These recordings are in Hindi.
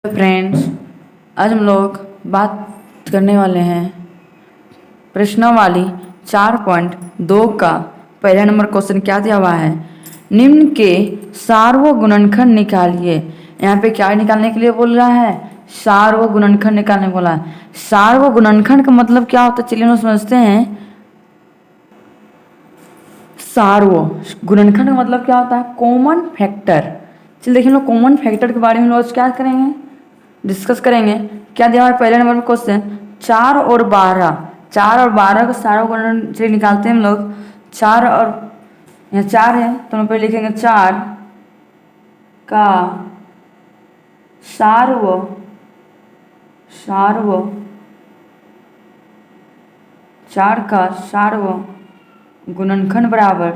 फ्रेंड्स, आज हम लोग बात करने वाले हैं प्रश्नावली 4.2 का पहला नंबर क्वेश्चन क्या दिया हुआ है। निम्न के सार्वगुणनखंड निकालिए। यहाँ पे क्या निकालने के लिए बोल रहा है? सार्वगुणनखंड निकालने बोला है। सार्वगुणनखंड का मतलब क्या होता है चलिए हम समझते हैं। सार्वगुणनखंड का मतलब क्या होता है? Common factor. चलिए देखिए हम लोग कॉमन फैक्टर के बारे में रोज क्या करेंगे, डिस्कस करेंगे। क्या दिया हुआ है पहले नंबर में क्वेश्चन? 4 और 12। 4 और 12 का सार्वगुणन चलिए निकालते हैं हम लोग। 4 और यहाँ 4 है तो हम पहले लिखेंगे 4 का सार्व 4 का सार्वगुणनखंड बराबर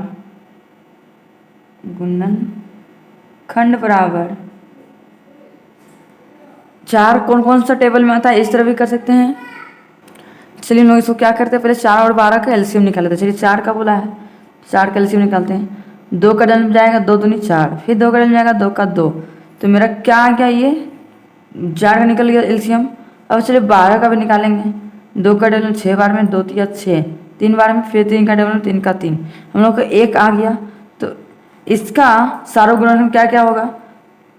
4 कौन कौन सा टेबल में आता है, इस तरह भी कर सकते हैं। चलिए हम लोग इसको क्या करते हैं, पहले 4 और 12 का एलसीएम निकाल लेते हैं। चलिए 4 का बोला है, 4 का एलसीएम निकालते हैं। 2 का डबल में जाएगा 2 दूनी 4, फिर 2 का डबल में जाएगा 2 का 2, तो मेरा क्या आ गया, ये 4 का निकल गया एलसीएम। अब चलिए 12 का भी निकालेंगे। 2 का डबल में 6 बार में 2 तिया 6, 3 बार में, फिर 3 का डबल में 3 का 3, हम लोग को 1 आ गया। तो इसका सार्वगुणनखंड क्या क्या होगा,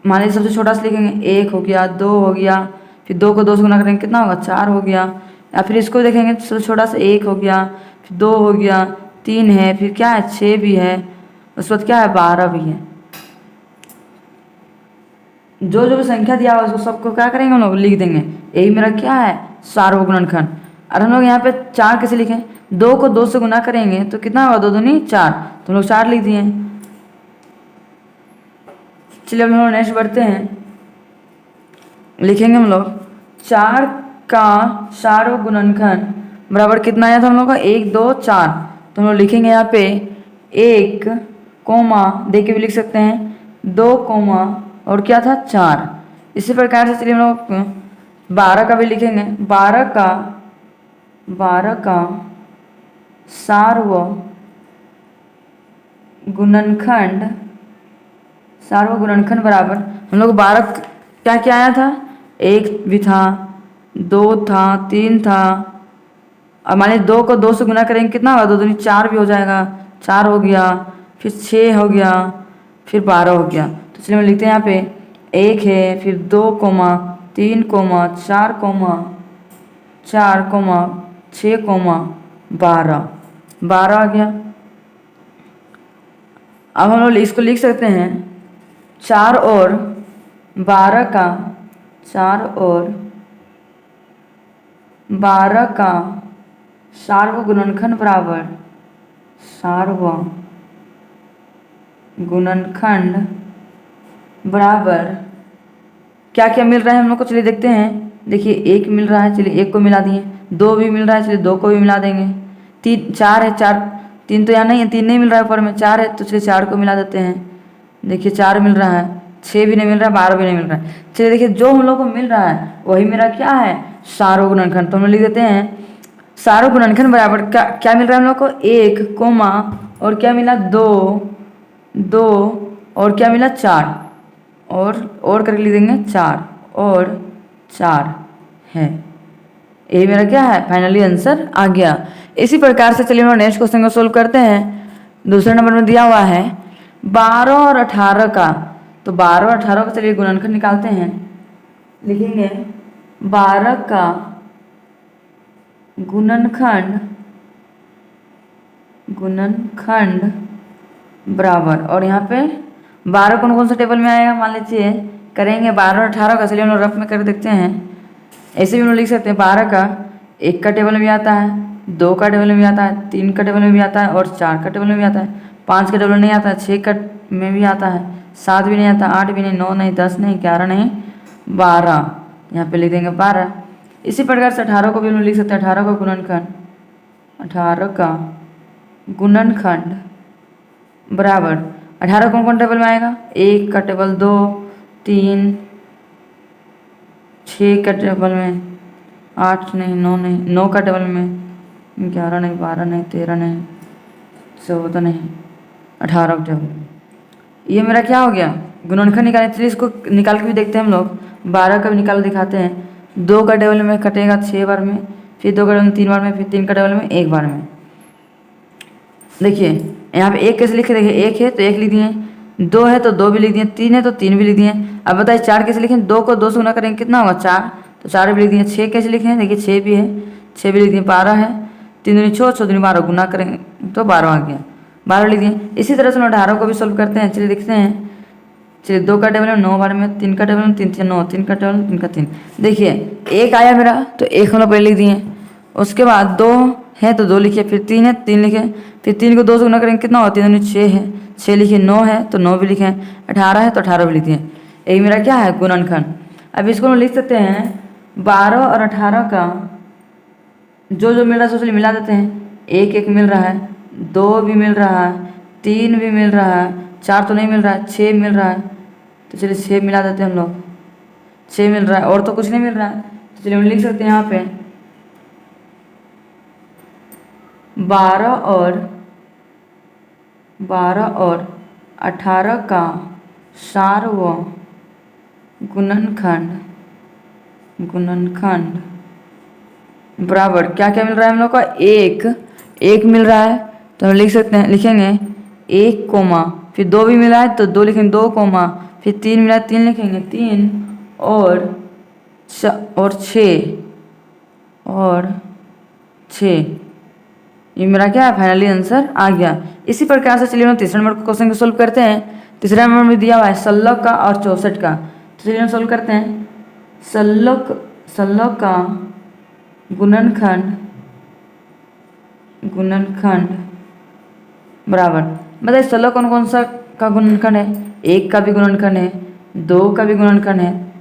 मान लीजिए सबसे छोटा सा लिखेंगे 1 हो गया, 2 हो गया, फिर 2 को 2 से गुना करेंगे कितना होगा, 4 हो गया। या फिर इसको देखेंगे सबसे छोटा सा 1 हो गया, फिर 2 हो गया, 3 है, फिर क्या है 6 भी है, उसके बाद क्या है 12 भी है। जो जो भी संख्या दिया हुआ उसको सबको क्या करेंगे हम लोग, लिख देंगे। यही मेरा क्या है, सार्वगुणनखंड। और हम लोग यहाँ पे 4 कैसे लिखें, 2 को 2 से गुना करेंगे तो कितना होगा, 2 दूनी 4, तो हम लोग 4 लिख दिए। चलिए अब हम लोग नेक्स्ट बढ़ते हैं। लिखेंगे हम लोग 4 का सार्वगुणनखंड बराबर कितना आया था हम लोग का, 1 2 4, तो हम लोग लिखेंगे यहाँ पे 1 कोमा दे के भी लिख सकते हैं, 2 कोमा और क्या था 4। इसी प्रकार से चलिए हम लोग 12 का भी लिखेंगे। 12 का सार्वगुणनखंड बराबर हम लोग 12 क्या क्या आया था, 1 भी था, 2 था, 3 था। अब मान लीजिए 2 को 2 से गुना करेंगे कितना होगा, 2 दूनी 4 भी हो जाएगा, 4 हो गया, फिर 6 हो गया, फिर 12 हो गया। तो चलिए हम लिखते हैं यहाँ पे 1 है, फिर 2 कोमा 3 कोमा 4 कोमा 6 कोमा 12 आ गया। अब हम लोग इसको लिख सकते हैं 4 और 12 का सार्वगुणनखंड बराबर क्या क्या मिल रहा है हम लोग को, चलिए देखते हैं। देखिए 1 मिल रहा है, चलिए 1 को मिला दिए। 2 भी मिल रहा है, चलिए 2 को भी मिला देंगे। 3 4 है, 4 3 तो यहाँ नहीं है, 3 नहीं मिल रहा है ऊपर में, 4 है तो चलिए 4 को मिला देते हैं। देखिए 4 मिल रहा है, 6 भी नहीं मिल रहा है, 12 भी नहीं मिल रहा है। चलिए देखिए जो हम लोग को मिल रहा है वही मेरा क्या है, सार्वगुणनखंड। तो हम लिख देते हैं सार्वगुणनखंड बराबर क्या मिल रहा है हम लोग को, 1 कोमा और क्या मिला 2 और क्या मिला 4, और करके लिख देंगे 4 और 4 है। ये मेरा क्या है, फाइनली आंसर आ गया। इसी प्रकार से चलिए हम नेक्स्ट क्वेश्चन को सोल्व करते हैं। दूसरे नंबर में दिया हुआ है 12 और 18 का, तो 12 और 18 का चलिए गुणनखंड निकालते हैं। लिखेंगे 12 का गुणनखंड बराबर, और यहाँ पे 12 कौन कौन सा टेबल में आएगा, मान लीजिए करेंगे 12 और 18 का, चलिए हम लोग रफ में कर देखते हैं। ऐसे भी हम लोग लिख सकते हैं 12 का 1 का टेबल में भी आता है, 2 का टेबल में भी आता है, 3 का टेबल में भी आता है और 4 का टेबल में भी आता है। 5 का टेबल नहीं आता है, 6 का में भी आता है, 7 भी नहीं आता, 8 भी नहीं, 9 नहीं, 10 नहीं, 11 नहीं, 12, यहाँ पे लिख देंगे 12। इसी प्रकार से 18 को भी हम लोग लिख सकते हैं। 18 का गुणनखंड बराबर 18 कौन कौन टेबल में आएगा, 1 का टेबल, 2 3 6 का टेबल में, 8 नहीं, 9 नहीं, 9 का टेबल में, 11 नहीं, 12 नहीं, 13 नहीं, 14 नहीं, 18 का टेबल में। ये मेरा क्या हो गया, गुणनखंड निकालने, चलिए इसको निकाल के भी देखते हैं हम लोग। 12 का भी निकाल दिखाते हैं। 2 का टेबल में कटेगा 6 बार में, फिर 2 का टेबल में 3 बार में, फिर 3 का टेबल में 1 बार में। देखिए यहाँ पे 1 कैसे लिखे, देखिए 1 है तो 1 लिख दिए, 2 है तो 2 भी लिख दिए, 3 है तो 3 भी लिख दिए। अब बताइए 4 कैसे लिखें, 2 को 2 से गुना करेंगे कितना होगा 4, तो 4 भी लिख दिए। 6 कैसे लिखें, देखिए 6 भी है, 6 भी लिख दिए। 12 है, 3 दूनी 6, 6 दूनी 12, गुना करेंगे तो 12 आ गया, 12 लिख दिए। इसी तरह से हम 18 को भी सोल्व करते हैं। चलिए देखते हैं। चलिए 2 का टेबल में 9 बार में, 3 का टेबल में 3 3 9, 3 का टेबल में 3 का 3। देखिए 1 आया मेरा तो 1 हम लोग पहले लिख दिए। उसके बाद 2 है तो 2 लिखे, फिर 3 है 3 लिखे, फिर 3 को 2 से गुना करेंगे कितना होता है, 3 6 है, 6 लिखे। 9 है तो 9 भी लिखे, 18 है तो 18 भी लिखे। यही मेरा क्या है, गुणनखंड। अब इसको हम लिख सकते हैं 12 और 18 का जो जो मिल रहा है उससे मिला देते हैं। 1 1 मिल रहा है, 2 भी मिल रहा है, 3 भी मिल रहा है, 4 तो नहीं मिल रहा है, 6 मिल रहा है, तो चलिए 6 मिला देते हैं हम लोग। 6 मिल रहा है और तो कुछ नहीं मिल रहा है, तो चलिए हम लिख सकते हैं यहाँ पे 12 और 18 का सार्वम गुणनखंड बराबर क्या क्या मिल रहा है हम लोग का, 1 मिल रहा है तो हम लिख सकते हैं, लिखेंगे 1 कोमा, फिर 2 भी मिला है तो 2 लिखेंगे, 2 कोमा, फिर 3 मिला है 3 लिखेंगे, 3 और 6 ये मेरा क्या है, फाइनली आंसर आ गया। इसी प्रकार से चलिए हम तीसरे नंबर क्वेश्चन को सोल्व करते हैं। तीसरे नंबर में दिया हुआ है 16 का और 64 का, तो चलिए हम सोल्व करते हैं। 16 का गुणनखंड बराबर, बताइए 16 कौन कौन सा का गुणनखंड है, 1 का भी गुणनखंड है, 2 का भी गुणनखंड है,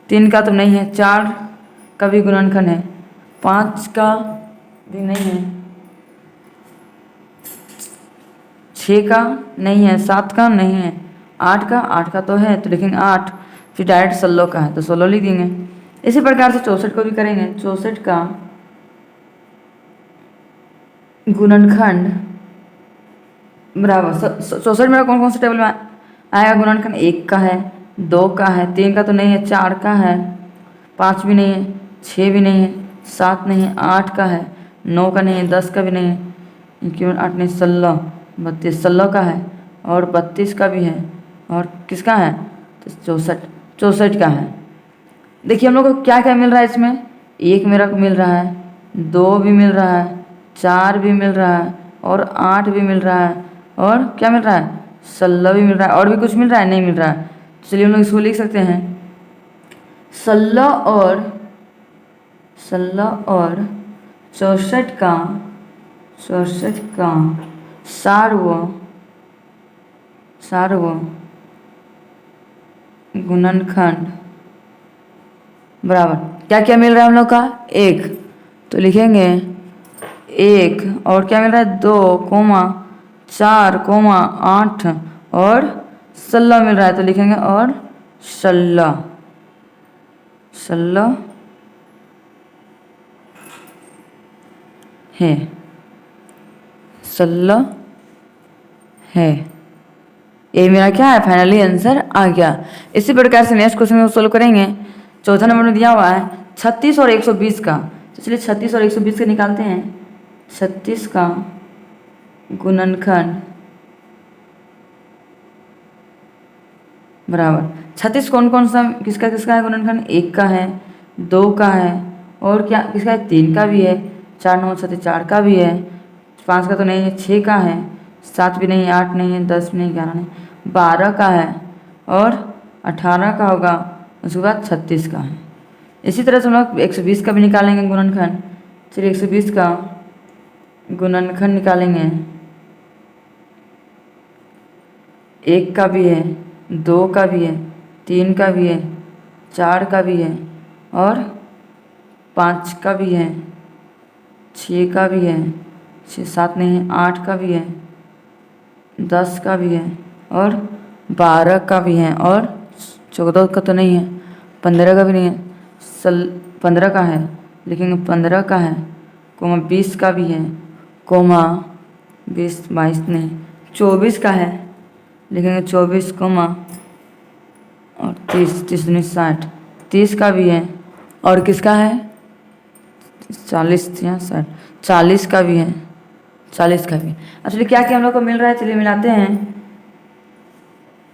3 का तो नहीं है, 4 का भी गुणनखंड है, 5 का भी नहीं है, 6 का नहीं है, 7 का नहीं है, 8 का तो है तो लिखेंगे 8, फिर डायरेक्ट 16 का है तो 16 लिख देंगे। इसी प्रकार से 64 को भी करेंगे। 64 का गुणनखंड बराबर 64 मेरा कौन कौन सा टेबल में आएगा गुणनखंड, 1 का है, 2 का है, 3 का तो नहीं है, 4 का है, 5 भी नहीं है, 6 भी नहीं है, 7 नहीं है, 8 का है, 9 का नहीं है, 10 का भी नहीं है, क्यों 8 नहीं, 16 32 16 का है और 32 का भी है और किसका है, तो 64 का है। देखिए हम लोग को क्या क्या मिल रहा है इसमें, 1 मेरा को मिल रहा है, 2 भी मिल रहा है, 4 भी मिल रहा है और 8 भी मिल रहा है और क्या मिल रहा है, 16 भी मिल रहा है, और भी कुछ मिल रहा है, नहीं मिल रहा है। तो चलिए हम लोग इसको लिख सकते हैं 16 और 64 का सार्वम गुणनखंड बराबर क्या क्या मिल रहा है हम लोग का, 1 तो लिखेंगे 1 और क्या मिल रहा है, 2 कोमा 4 कोमा 8 और 16 मिल रहा है तो लिखेंगे और 16 है, 16 है। ये मेरा क्या है, फाइनली आंसर आ गया। इसी प्रकार से नेक्स्ट क्वेश्चन को सोल्व करेंगे। चौथा नंबर में दिया हुआ है 36 और 120 का, तो चलिए 36 और 120 का निकालते हैं। 36 का गुणनखंड बराबर 36 कौन कौन सा किसका किसका है गुणनखंड, 1 का है, 2 का है और क्या किसका है, 3 का भी है, 4 9 36 4 का भी है, 5 का तो नहीं है, 6 का है, 7 भी नहीं, 8 नहीं है, 10 नहीं, 11 नहीं, 12 का है और 18 का होगा, उसके बाद 36 का है। इसी तरह से हम लोग 120 का भी निकालेंगे गुणनखंड। चलिए 120 का गुणनखंड निकालेंगे। 1 का भी है, 2 का भी है, 3 का भी है, 4 का भी है और 5 का भी है, 6 का भी है, 6 7 नहीं है, 8 का भी है, 10 का भी है और 12 का भी है और 14 का तो नहीं है, 15 का भी नहीं है, 15 का है लिखेंगे, 15 का है, कोमा 20 का भी है, कोमा 20 22 नहीं, 24 का है लिखेंगे, 24 कोमा और 30 30 19 60 30 का भी है, और किसका है 40 या 40 का भी है, 40 का भी। एक्चुअली क्या क्या हम लोग को मिल रहा है, चलिए मिलाते हैं।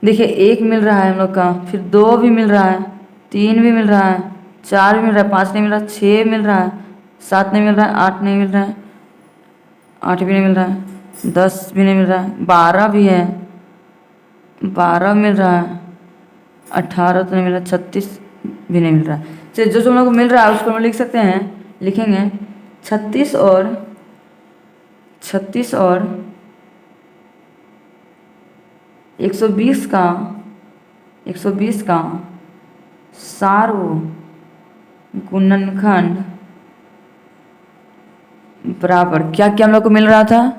देखिए 1 मिल रहा है हम लोग का, फिर 2 भी मिल रहा है, 3 भी मिल रहा है, 4 भी मिल रहा है, 5 नहीं मिल रहा, 6 मिल रहा है, 7 नहीं मिल रहा है, 8 नहीं मिल रहा है, 8 भी नहीं मिल रहा है, 10 भी नहीं मिल रहा है, 12 भी है, 12 मिल रहा है, 18 तो नहीं मिल रहा, 36 भी नहीं मिल रहा है। चलिए जो जो हम लोग को मिल रहा है उसको हम लिख सकते हैं, लिखेंगे 36 और 120 का 120 का सार्वगुणनखंड बराबर क्या क्या हम लोग को मिल रहा था,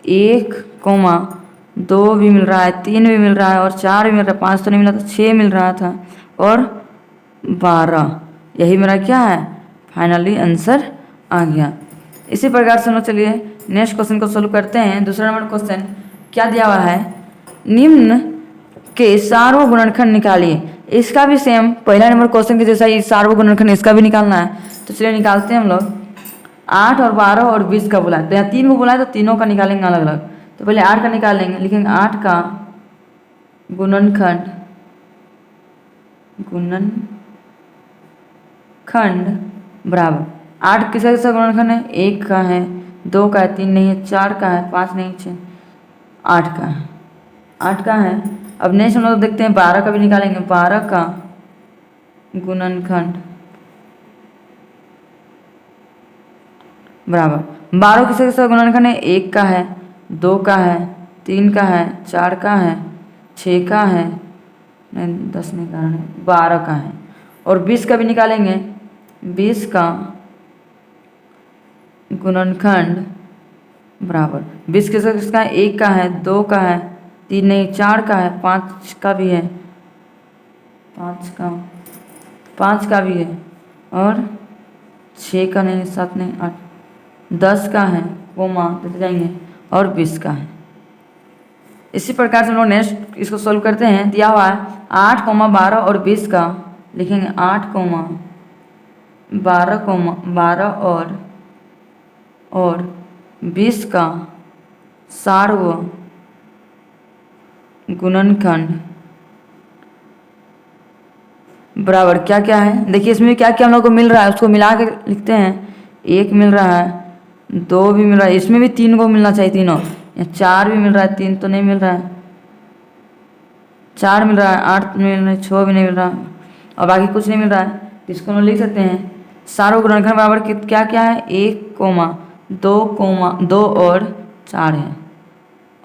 1,2 भी मिल रहा है, 3 भी मिल रहा है, और 4 भी मिल रहा है, 5 तो नहीं मिला था, 6 मिल रहा था, और 12। यही मेरा क्या है फाइनली आंसर आ गया। इसी प्रकार से हम लोग चलिए नेक्स्ट क्वेश्चन को सोल्व करते हैं। दूसरा नंबर क्वेश्चन क्या दिया हुआ है, निम्न के सार्वगुणनखंड निकालिए। इसका भी सेम पहला नंबर क्वेश्चन के जैसा ही सार्वगुणनखंड इसका भी निकालना है। तो चलिए निकालते हैं हम लोग। 8 और 12 और 20 का बोला है, तो यहाँ 3 को बोला है तो तीनों का निकालेंगे अलग अलग। तो पहले 8 का निकालेंगे, लिखेंगे 8 का गुणनखंड बराबर 8 किसका किसका गुणनखंड है, 1 का है, 2 का है, 3 नहीं है, 4 का है, 5 नहीं, 6, 8 का है, 8 का है। अब नेक्स्ट हम लोग देखते हैं 12 का भी निकालेंगे, 12 का गुणनखंड बराबर 12 किसका किसका गुणनखंड है, 1 का है, 2 का है, 3 का है, 4 का है, 6 का है, नहीं 10 नहीं कारण है, 12 का है। और 20 का भी निकालेंगे, 20 का गुणनखंड बराबर 20 किसका किसका है, 1 का है, 2 का है, 3 नहीं 4 का है, 5 का भी है, 5 का भी है, और 6 का नहीं, 7 नहीं 8, 10 का है, कोमा देते जाएंगे, और 20 का है। इसी प्रकार से हम लोग नेक्स्ट इसको सोल्व करते हैं। दिया हुआ है 8, 12 और 20 का, लिखेंगे 8, 12 और 20 का सार्वगुणनखंड बराबर क्या क्या है। देखिए इसमें क्या क्या हम लोग को मिल रहा है उसको मिला के लिखते हैं। 1 मिल रहा है, 2 भी मिल रहा है, इसमें भी 3 को मिलना चाहिए, तीनों। 4 भी मिल रहा है, 3 तो नहीं मिल रहा है, 4 मिल रहा है, 8 नहीं मिल रहा है, 6 भी नहीं मिल रहा, और बाकी कुछ नहीं मिल रहा है। तो इसको हम लिख सकते हैं सार्वगुणनखंड बराबर क्या क्या है, 1, 2 और 4 है,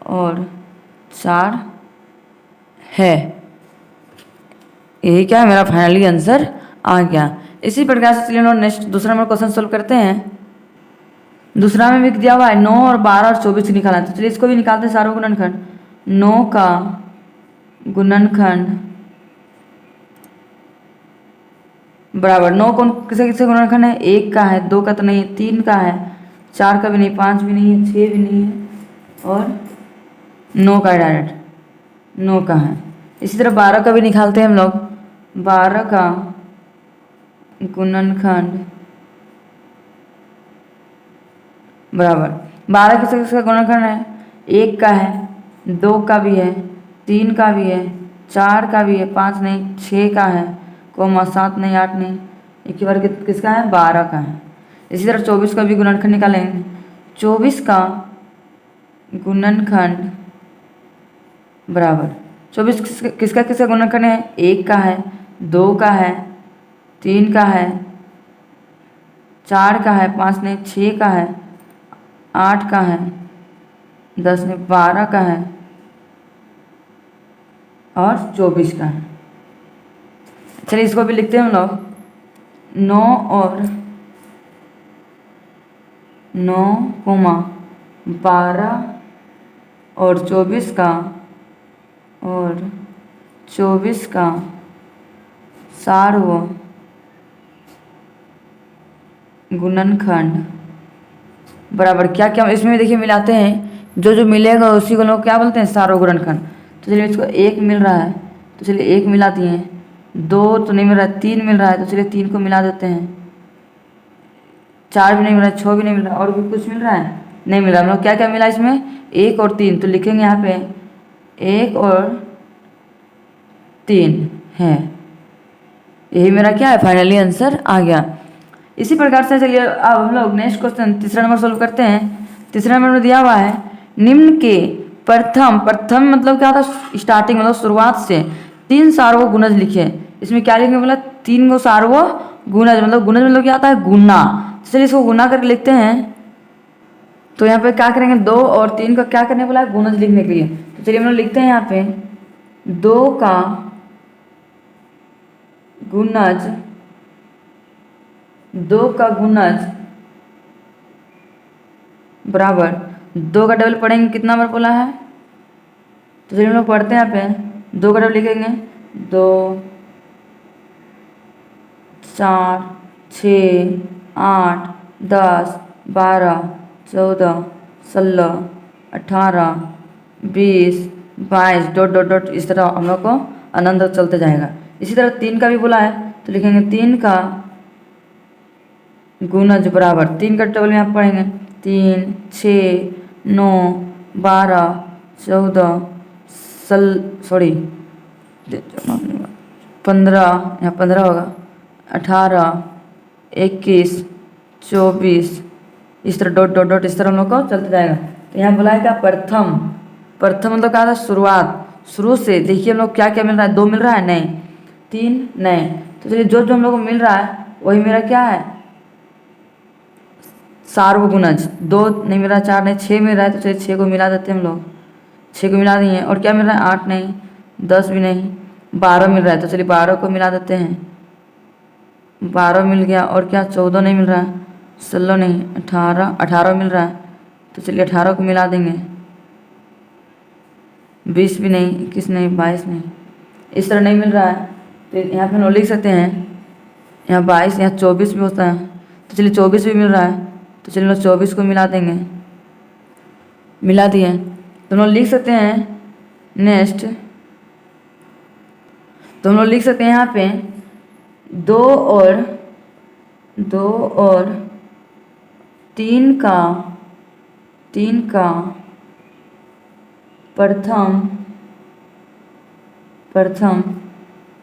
और 4 है। यही क्या है मेरा फाइनली आंसर आ गया। इसी प्रकार से चलिए हम नेक्स्ट दूसरा नंबर क्वेश्चन सोल्व करते हैं। दूसरा में भी दिया हुआ है 9 और 12 और 24 निकालना है। तो चलिए इसको भी निकालते हैं सार्वगुणनखंड। 9 का गुणनखंड बराबर 9 कौन किसे किसे गुणनखंड है, 1 का है, 2 का तो नहीं है, 3 का है, 4 का भी नहीं, 5 भी नहीं है, 6 भी नहीं है, और 9 का डायरेक्ट 9 का है। इसी तरह 12 का भी निकालते हैं हम लोग। 12 का गुणनखंड बराबर 12 किसका किसका गुणनखंड है, 1 का है, 2 का भी है, 3 का भी है, 4 का भी है, 5 नहीं, 6 का है, कोमा 7 नहीं, 8 नहीं, एक ही बार किसका है, 12 का है। इसी तरह 24 का भी गुणनखंड निकालेंगे। 24 का गुणनखंड बराबर 24 किसका किसका गुणनखंड है, 1 का है, 2 का है, 3 का है, 4 का है, 5 नहीं, 6 का है, 8 का है, 10 नहीं, 12 का है, और 24 का है। चलिए इसको भी लिखते हैं हम लोग। 9 कोमा 12 और 24 का सार्वगुणनखंड बराबर क्या क्या इसमें देखिए मिलाते हैं। जो जो मिलेगा उसी को लोग क्या बोलते हैं, सार्वगुणनखंड। तो चलिए इसको 1 मिल रहा है, तो चलिए 1 मिला दिए, 2 तो नहीं मिल रहा है, 3 मिल रहा है, तो चलिए 3 को मिला देते हैं। 4 भी नहीं मिल रहा है, 6 भी नहीं मिल रहा है, और भी कुछ मिल रहा है? नहीं मिल रहा। हम लोग क्या क्या मिला इसमें? 1 और 3, तो लिखेंगे यहाँ पे 1 और 3 है। यही मेरा क्या है? फाइनली आंसर आ गया। इसी प्रकार से चलिए अब हम लोग नेक्स्ट क्वेश्चन तीसरा नंबर सोल्व करते हैं। तीसरा नंबर में दिया हुआ है निम्न के प्रथम मतलब क्या था? स्टार्टिंग मतलब शुरुआत से 3 सार्वगुणज लिखे। इसमें क्या लिखेंगे बोला? 3 गो सार्वगुणज, मतलब गुणज मतलब क्या आता है? गुना। चलिए इसको गुना करके लिखते हैं। तो यहाँ पे क्या करेंगे? 2 और 3 का क्या करने बोला है? गुणज लिखने के लिए। तो चलिए हम लोग लिखते हैं यहाँ पे 2 का गुणज, 2 का गुणज बराबर 2 का डबल पढ़ेंगे, कितना बार बोला है? तो चलिए हम लोग पढ़ते हैं यहाँ पे 2 का डबल लिखेंगे 2 4 6 8 10 12 14 16 18 20 22 डॉट डॉट डॉट, इस तरह हम लोग को अनंत चलते जाएगा। इसी तरह 3 का भी बोला है, तो लिखेंगे 3 का गुणज बराबर 3 का टेबल में आप पढ़ेंगे 3 6 9 12 14 15, यहाँ 15 होगा, 18 21 24, इस तरह डॉट डॉट डॉट इस तरह हम लोग को चलते जाएगा। तो यहाँ बोला है क्या? प्रथम। प्रथम मतलब क्या था? शुरुआत, शुरू से। देखिए हम लोग क्या क्या मिल रहा है? 2 मिल रहा है? नहीं। 3 नहीं। तो चलिए जो जो हम लोग को मिल रहा है वही मेरा क्या है? सार्वगुणज। 2 नहीं मिल रहा, 4 नहीं, 6 मिल रहा है, तो चलिए 6 को मिला देते हैं हम लोग। 6 को मिला दिए। और क्या मिल रहा है? 8 नहीं, 10 भी नहीं, 12 मिल रहा है, तो चलिए 12 को मिला देते हैं। 12 मिल गया। और क्या? 14 नहीं मिल रहा है, 16 नहीं, 18 मिल रहा है, तो चलिए 18 को मिला देंगे। 20 भी नहीं, 21 नहीं, 22 नहीं, इस तरह नहीं मिल रहा है, तो यहाँ पे हम लोग लिख सकते हैं यहाँ 22, यहाँ 24 भी होता है, तो चलिए 24 भी मिल रहा है, तो चलिए हम लोग 24 को मिला देंगे। मिला दिए तो हम लोग लिख सकते हैं नेक्स्ट। तो हम लोग लिख सकते हैं यहाँ पे 2 और 3 का प्रथम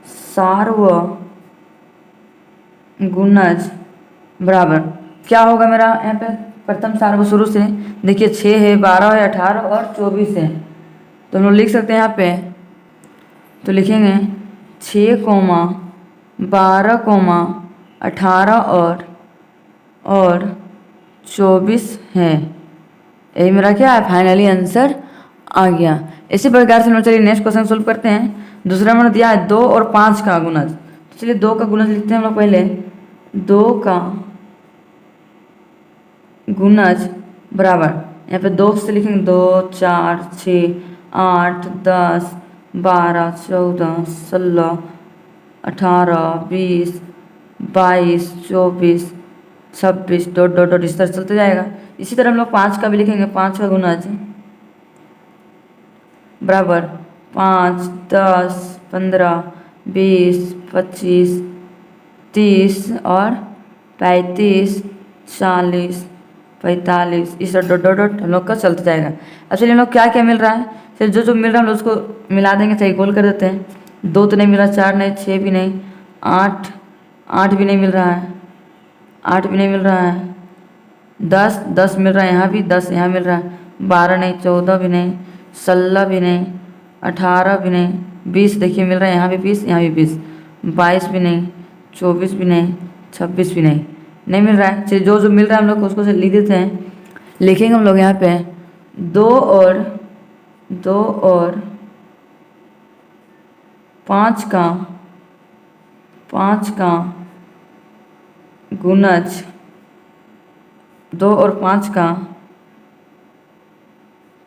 सार्वगुणज बराबर क्या होगा मेरा? यहाँ पे प्रथम सार्व शुरू से देखिए 6 है, 12 है, 18 और 24 है, तो हम लोग लिख सकते हैं यहाँ पे। तो लिखेंगे 6, 12, 18 और 24 है। यही मेरा क्या है? फाइनली आंसर आ गया। इसी प्रकार से हम लोग चलिए नेक्स्ट क्वेश्चन सोल्व करते हैं। दूसरा मैंने दिया है 2 और 5 का गुणज। तो चलिए 2 का गुणज लिखते हैं हम लोग पहले। 2 का गुणज बराबर यहाँ पे 2 से लिखेंगे 2 4 6 8 10 12 14 16 18 20 22 24 26 डॉट डॉट डॉट इस तरह चलते जाएगा। इसी तरह हम लोग 5 का भी लिखेंगे। 5 का गुणज बराबर 5 10 15 20 25 30 और 35 40 45, इस डॉट डॉट डॉट हम लोग का चलता जाएगा। अब चलिए हम लोग क्या क्या मिल रहा है, फिर जो जो मिल रहा है हम लोग उसको मिला देंगे, चाहे गोल कर देते हैं। 2 तो नहीं मिल रहा, 4 नहीं, 6 भी नहीं, 8 भी नहीं मिल रहा है, 8 भी नहीं मिल रहा है, 10 मिल रहा है, यहाँ भी 10 यहाँ मिल रहा है, 12 नहीं, 14 भी नहीं, 16 भी नहीं, 18 भी नहीं, 20 देखिए मिल रहा है, यहाँ भी 20, यहाँ भी 20, 22 भी नहीं, 24 भी नहीं, 26 भी नहीं मिल रहा है। चलिए जो जो मिल रहा है हम लोग उसको से लिख देते हैं। लिखेंगे हम लोग यहाँ पे 2 और 5 का गुणज, 2 और 5 का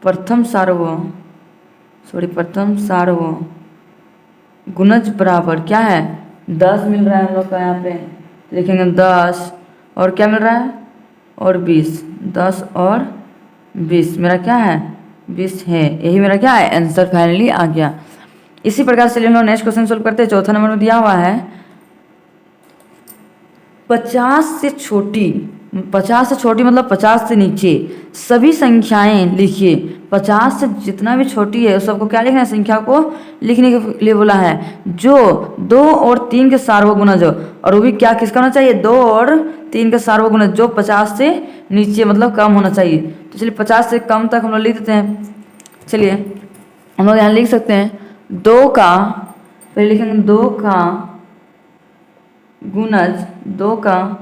प्रथम सार्व गुणज बराबर क्या है? 10 मिल रहा है हम लोग का यहाँ पे। लिखेंगे 10 और क्या मिल रहा है? और 20, 10 और 20 मेरा क्या है? 20 है। यही मेरा क्या है? आंसर फाइनली आ गया। इसी प्रकार से हम लोग नेक्स्ट क्वेश्चन सोल्व करते हैं। चौथा नंबर में दिया हुआ है 50 से छोटी, 50 से छोटी मतलब 50 से नीचे सभी संख्याएं लिखिए। 50 से जितना भी छोटी है उस सबको क्या लिखना है, संख्या को लिखने के लिए बोला है। जो 2 और 3 के सार्वगुणज, और वो भी क्या किसका होना चाहिए, 2 और 3 का सार्वगुणज जो 50 से नीचे मतलब कम होना चाहिए। तो चलिए 50 से कम तक हम लोग लिख देते हैं। चलिए हम लोग यहाँ लिख सकते हैं 2 का, पहले लिखेंगे 2 का गुणज, 2 का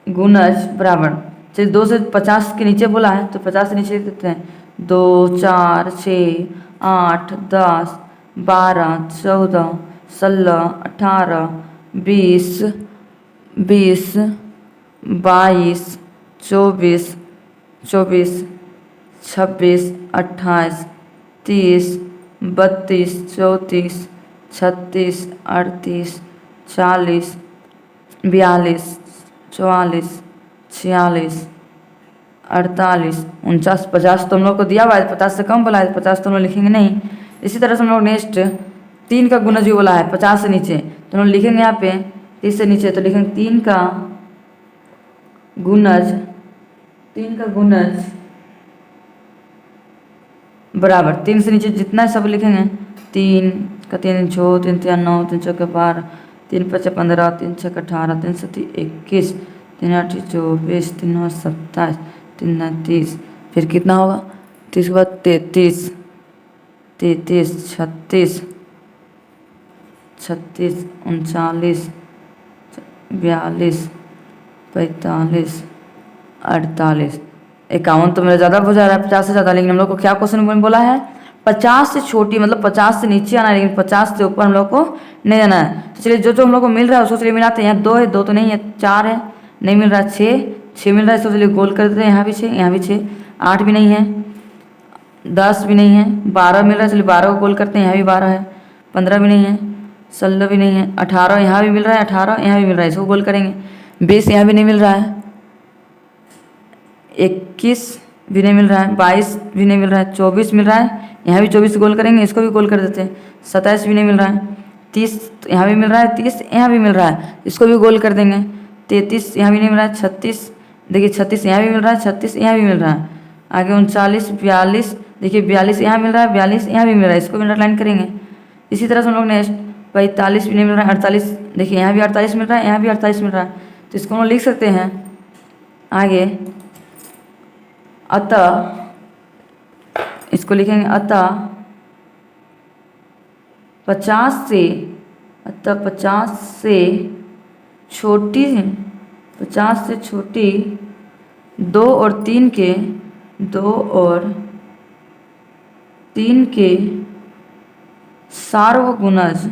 गुणज बराबर, चलिए 2 से 50 के नीचे बोला है तो 50 से नीचे लिख देते हैं। 2 4 6 8 10 12 14 16 18 20 22 22 24 24 26 28 30 32 34 36 38 40 42 44 46 48 49 50 तो हम लोग को दिया हुआ है, 50 से कम बोला है, 50 तो हम लोग लिखेंगे नहीं। इसी तरह से हम लोग नेक्स्ट 3 का गुणज भी बोला है 50 से नीचे, तो हम लोग लिखेंगे यहाँ पे 30 से नीचे, तो लिखेंगे 3 का गुणज, 3 का गुणज बराबर 3 से नीचे जितना सब लिखेंगे 3 का 3 छो 3 3 9 3 6 12 3 5 15 3 6 18 3 7 21 3 8 24 3 9 27 3 9 30, फिर कितना होगा 30 के बाद 33 33 36 36 39 42 45 48 51। तो मेरा ज़्यादा हो जा रहा है 50 से ज़्यादा, लेकिन हम लोग को क्या क्वेश्चन में बोला है 50 से छोटी मतलब 50 से नीचे आना है, लेकिन 50 से ऊपर हम लोग को नहीं जाना है। तो चलिए जो जो हम लोग को मिल रहा है उसको चलिए मिलाते हैं। यहाँ 2 है, 2 तो नहीं है, 4 है, नहीं मिल रहा है, 6 मिल रहा है, इसको चलिए गोल कर देते हैं। यहाँ भी 6, यहाँ भी 6, 8 भी नहीं है, 10 भी नहीं है, 12 मिल रहा है, चलिए 12 को गोल करते हैं। यहाँ भी 12 है, 15 भी नहीं है, 16 भी नहीं है, 18 यहाँ भी मिल रहा है, 18 यहाँ भी मिल रहा है, इसको गोल करेंगे। 20 यहाँ भी नहीं मिल रहा है, 21 भी नहीं मिल रहा है, 22 भी नहीं मिल रहा है, 24 मिल रहा है, यहाँ भी 24 गोल करेंगे, इसको भी गोल कर देते हैं। 27 भी नहीं मिल रहा है, 30 यहाँ भी मिल रहा है, 30 यहाँ भी मिल रहा है, इसको भी गोल कर देंगे। 33 यहाँ भी नहीं मिल रहा है, 36 देखिए 36 यहाँ भी मिल रहा है, 36 यहाँ भी मिल रहा है। आगे 39 42 देखिए 42 यहाँ मिल रहा है, 42 यहाँ भी मिल रहा है, इसको भी अंडरलाइन करेंगे। इसी तरह से हम लोग नेक्स्ट 45 भी नहीं मिल रहा है, 48 देखिए यहाँ भी 48 मिल रहा है, यहाँ भी 48 मिल रहा है, तो इसको हम लोग लिख सकते हैं आगे। अतः इसको लिखेंगे अतः 50 से, अतः 50 से छोटी, 50 से छोटी 2 और 3 के, 2 और 3 के सार्वगुणज,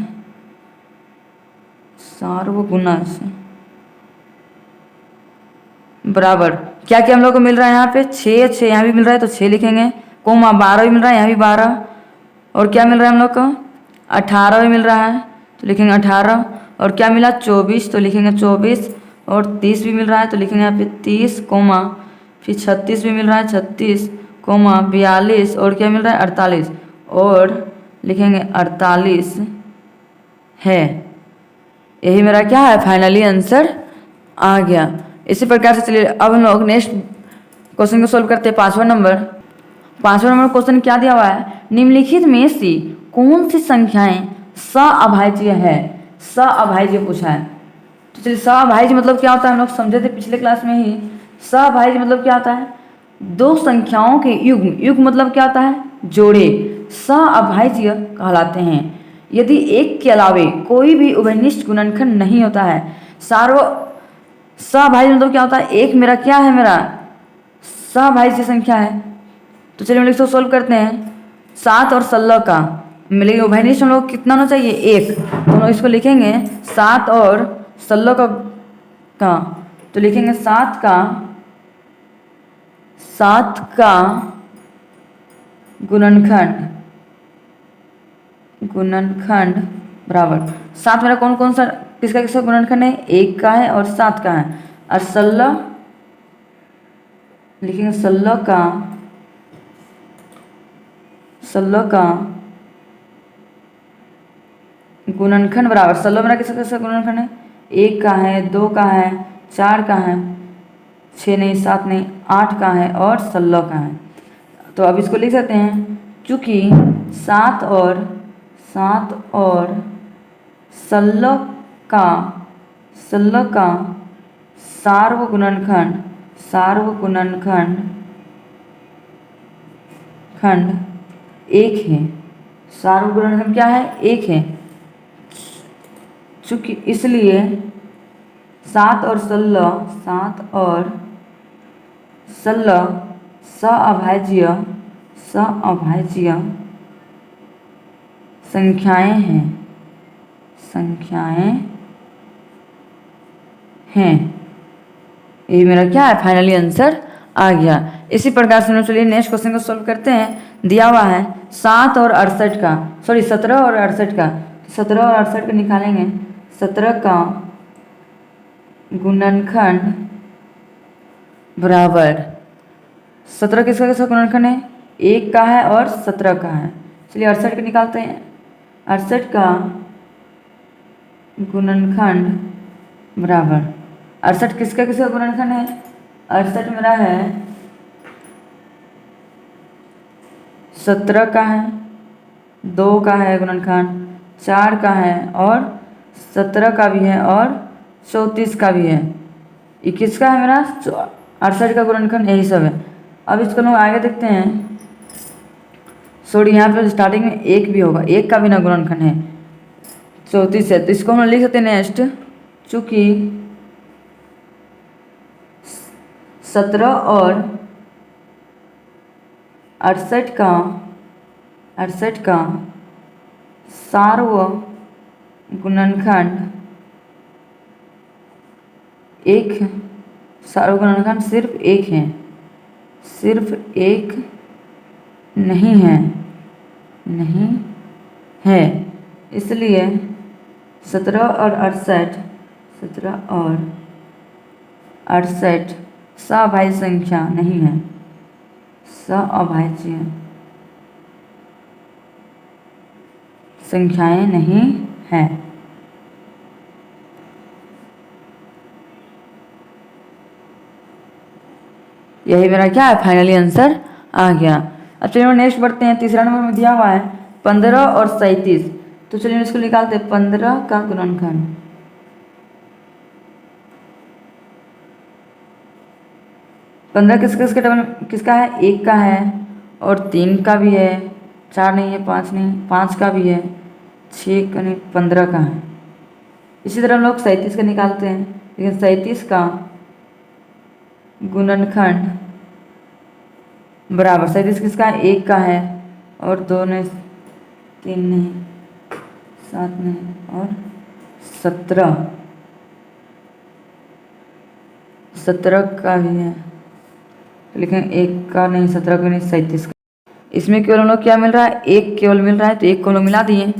सार्वगुणज बराबर क्या क्या हम लोग को मिल रहा है यहाँ पे 6 6 यहाँ भी मिल रहा है तो 6 लिखेंगे, कोमा 12 भी मिल रहा है, यहाँ भी 12, और क्या मिल रहा है हम लोग को 18 भी मिल रहा है तो लिखेंगे 18, और क्या मिला 24 तो लिखेंगे 24, और 30 भी मिल रहा है तो लिखेंगे यहाँ पे 30, कोमा फिर 36 भी मिल रहा है 36, कोमा 42, और क्या मिल रहा है 48, और लिखेंगे 48 है। यही मेरा क्या है फाइनली आंसर आ गया। इसी प्रकार से चलिए अब हम लोग नेक्स्ट क्वेश्चन को सोल्व करते हैं। 5वां नंबर क्वेश्चन क्या दिया हुआ है, निम्नलिखित में से कौन सी संख्याएं सअभाज्य है, सअभाज्य पूछा है। तो चलिए सअभाज्य मतलब क्या होता है हम लोग समझे थे पिछले क्लास में ही। सअभाज्य मतलब क्या होता है, दो संख्याओं के युग्म, युग्म मतलब क्या होता है जोड़े, सअभाज्य कहलाते हैं। यदि एक के अलावे कोई भी उभयनिष्ठ गुणनखंड नहीं होता है। सअभाज्य मतलब क्या होता है, एक मेरा क्या है, मेरा सअभाज्य संख्या है। तो चलिए हम लोग इसको सोल्व करते हैं। 7 और 16 का मिलेगा उभयनिष्ठ हम लोग कितना होना चाहिए 1, तो हम लोग इसको लिखेंगे 7 और 16 का तो लिखेंगे 7 का गुणनखंड बराबर 7 मेरा कौन कौन सा किसका किसका गुणनखंड है, 1 का है और 7 का है, और 16 लिखेंगे 16 का गुणनखंड बराबर 16 मेरा किसका किसका गुणनखंड है, 1 का है, 2 का है, 4 का है, 6 नहीं, 7 नहीं, 8 का है और 16 का है। तो अब इसको लिख सकते हैं, चूँकि 7 और 16 का सार्वगुणनखंड एक है। सार्वगुणनखंड क्या है, एक है। चूँकि इसलिए 7 और 16 सअभाज्य संख्याएं हैं। ये मेरा क्या है, फाइनली आंसर आ गया। इसी प्रकार से चलिए नेक्स्ट क्वेश्चन को सॉल्व करते हैं। दिया हुआ है 7 और 68 का, सॉरी 17 और 68 का, 17 और 68 का निकालेंगे। 17 का गुणनखंड बराबर 17 किसका किसका गुणनखंड है, 1 का है और 17 का है। चलिए 68 का निकालते हैं। 68 का गुणनखंड बराबर 68 किसका किसका गुणनखंड है, 68 मेरा है 17 का है, 2 का है गुणनखंड, 4 का है और 17 का भी है और 34 का भी है। 21 का है मेरा 68 का गुणनखंड, यही सब है। अब इसको लोग आगे देखते हैं। सॉरी यहाँ पर स्टार्टिंग में 1 भी होगा, 1 का भी ना गुणनखंड है 34 है। तो इसको हम लिख सकते हैं नेक्स्ट, चूँकि 17 और 68 का सार्वगुणनखंड सिर्फ एक है, नहीं है। इसलिए 17 और 68 सअभाज्य संख्या नहीं है, सअभाज्य संख्याएं नहीं है। यही मेरा क्या है, फाइनली आंसर आ गया। अब चलिए नेक्स्ट बढ़ते हैं। तीसरा नंबर में दिया हुआ है 15 और 37। तो चलिए इसको निकालते हैं। 15 का गुणनखंड, 15 किसका है, 1 का है और 3 का भी है, 4 नहीं है, 5 नहीं, 5 का भी है, 6 का नहीं, 15 का है। इसी तरह हम लोग 37 का निकालते हैं। लेकिन 37 का गुणनखंड बराबर 37 किसका है, 1 का है और 2 नहीं, 3 नहीं, 7 नहीं और 17 का भी है। लेकिन 1 का नहीं, 17 का नहीं, 37 का। इसमें केवल हम लोग क्या मिल रहा है, 1 केवल मिल रहा है, तो 1 को हम लोग मिला दिए।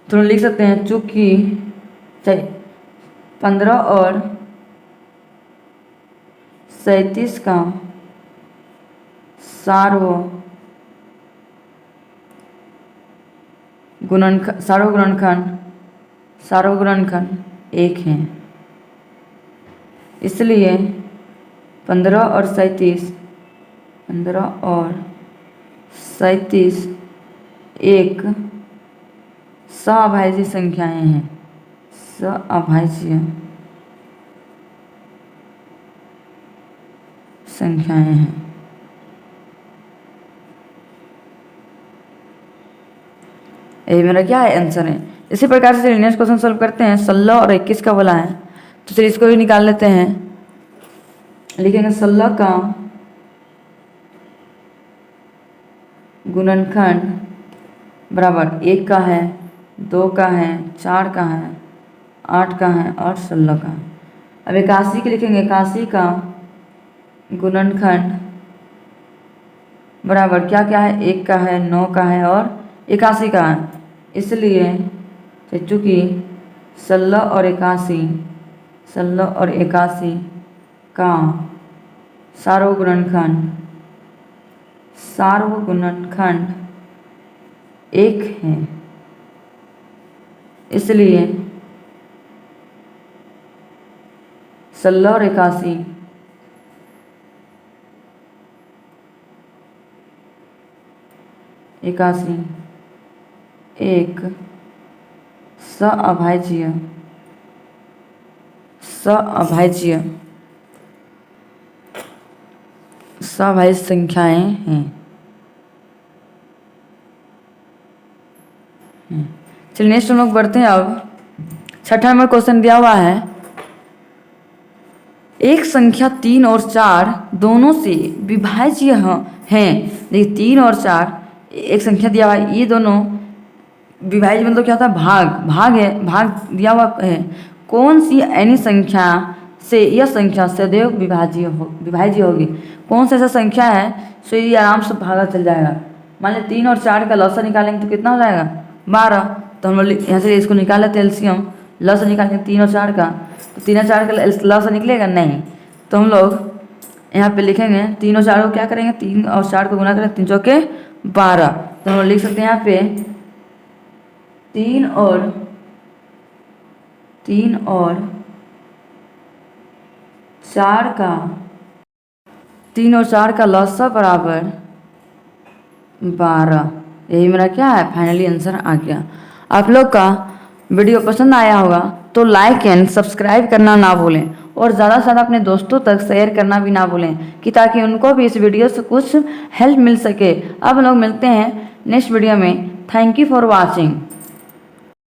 तो लिख सकते हैं, चूँकि 15 और 37 का सार्वगुणनखंड 1 है। इसलिए 15 और 37 एक सअभाज्य संख्याएं हैं, सअभाज्य संख्याएं हैं। यही मेरा क्या है, आंसर है। इसी प्रकार से नेक्स्ट क्वेश्चन सॉल्व करते हैं। 16 और 21 का बोला है, तो चलिए इसको भी निकाल लेते हैं। लिखेंगे 16 का गुणनखंड बराबर 1 का है, 2 का है, 4 का है, 8 का है और 16 का है। अब 81 के लिखेंगे। 81 का गुणनखंड बराबर क्या क्या है, 1 का है, 9 का है और 81 का है। इसलिए चूँकि 16 और 81 का सार्वगुणनखंड 1 है, इसलिए 16 और 81 एक सअभाज्य संख्याएं हैं। चलिए नेक्स्ट हम लोग बढ़ते हैं। अब 6ठा नंबर क्वेश्चन दिया हुआ है, एक संख्या 3 और 4 दोनों से विभाज्य हैं। देखिए 3 और 4 एक संख्या दिया हुआ है, ये दोनों विभाज्य मतलब क्या होता है, भाग दिया हुआ है। कौन सी ऐसी संख्या से यह संख्या सदैव विभाज्य होगी। कौन सा ऐसा संख्या है सो ये आराम से भागा चल जाएगा। मान लीजिए 3 और 4 का लॉसा निकालेंगे तो कितना हो जाएगा 12। तो हम लोग यहाँ से इसको निकाल लेते हैं एलसीएम, लॉसा निकालेंगे 3 और 4 का, तो 3 और 4 का लॉसा निकलेगा नहीं। तो हम लोग यहाँ पे लिखेंगे 3 और 4 को क्या करेंगे, 3 और 4 को गुना करें, 3 चौके 12। तो हम लोग लिख सकते हैं यहाँ पे 3 और 4 का लॉसा बराबर 12। यही मेरा क्या है फाइनली आंसर आ गया। आप लोग का वीडियो पसंद आया होगा तो लाइक एंड सब्सक्राइब करना ना भूलें और ज़्यादा से ज़्यादा अपने दोस्तों तक शेयर करना भी ना भूलें कि ताकि उनको भी इस वीडियो से कुछ हेल्प मिल सके। अब लोग मिलते हैं नेक्स्ट वीडियो में। Thank you for watching.